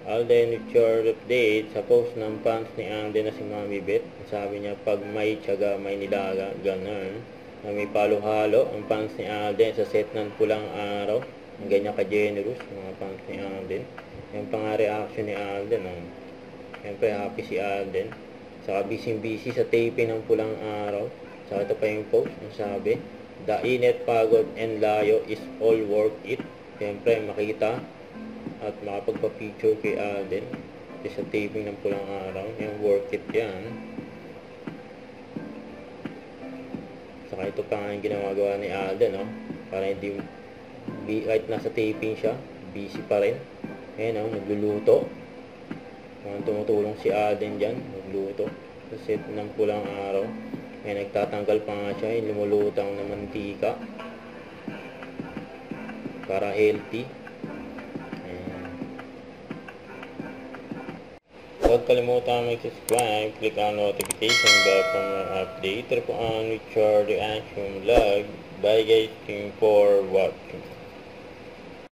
Alden with your update sa post ng fans ni Alden na si Mami Beth. Sabi niya, pag may tiyaga, may nilaga, ganun. Na may palo-halo ang fans ni Alden sa set ng Pulang Araw. Ang ganyan ka-generous, mga fans ni Alden. Yung pang-reaction ni Alden, siyempre happy si Alden. Saka busy-busy sa taping ng Pulang Araw. Saka ito pa yung post, ang sabi, the init, pagod, and layo is all worth it. Siyempre, makita at makapagpa-picture kay Alden sa taping ng Pulang Araw. Yung worth it yan. Saka ito pa nga yung ginagawa ni Alden, para hindi, kahit nasa taping siya, busy pa rin. Ayan, nagluluto. Tumutulong si Alden dyan, nagluluto sa set ng Pulang Araw. Ayan, nagtatanggal pa nga siya, yung lumulutang na mantika para healthy. Huwag kalimutan mag-subscribe, click ang notification bell for more update. Ito po ang with your reaction vlog. Bye guys, thank you for watching.